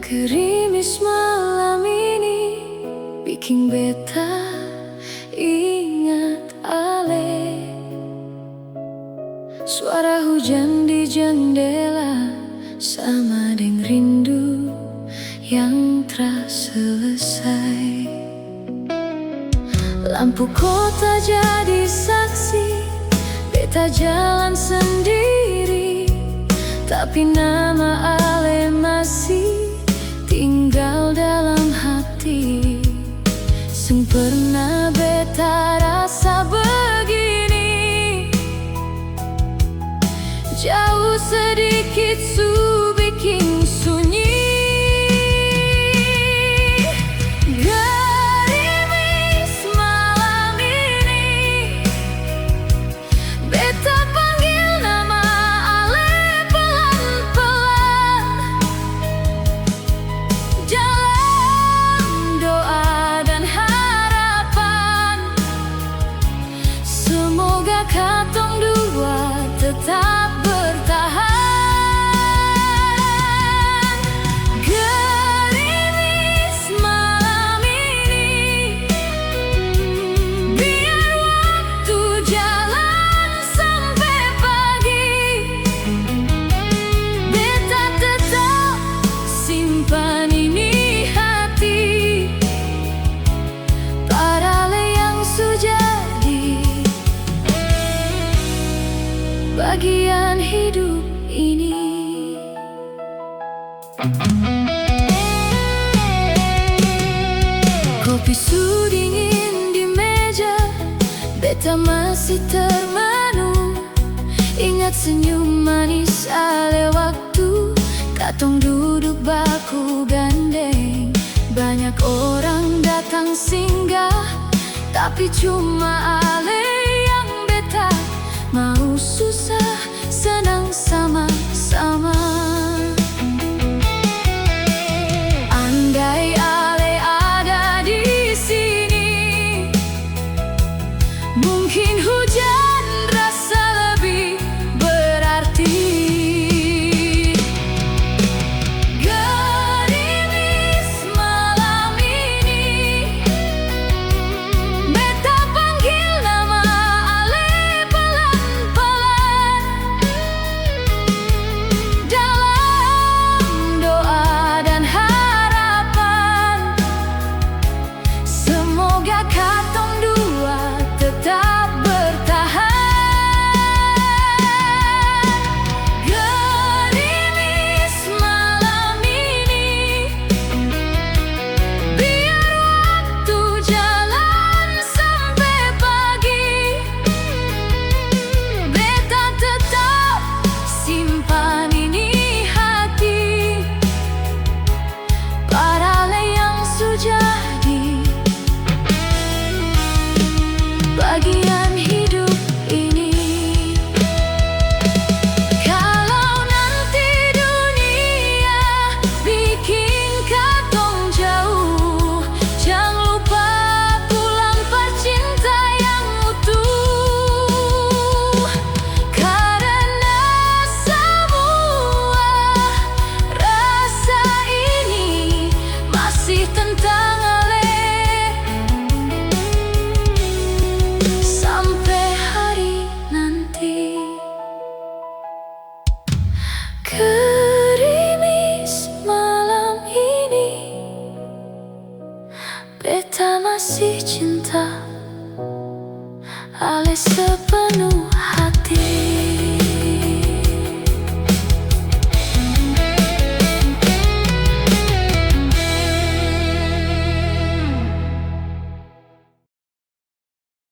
Gerimis malam ini bikin beta ingat ale. Suara hujan di jendela sama dengan rindu yang tak selesai. Lampu kota jadi saksi, beta jalan sendiri, tapi nama ale masih tinggal dalam hati. Sing pernah beta rasa begini, jauh sedikit su bikin sunyi. Gerimis malam ini, beta panggil nama ale pelan-pelan. Jalan doa dan harapan, semoga katong dua tetap bertahan. Gerimis malam ini, biar waktu jalan sampai pagi, beta tetap simpan ini hati pada ale yang sujadi bagian hidup ini. Kopi su dingin di meja, beta masih termenung. Ingat senyum manis ale waktu katong duduk baku gandeng. Banyak orang datang singgah, tapi cuma ale yang beta mau susah senang sama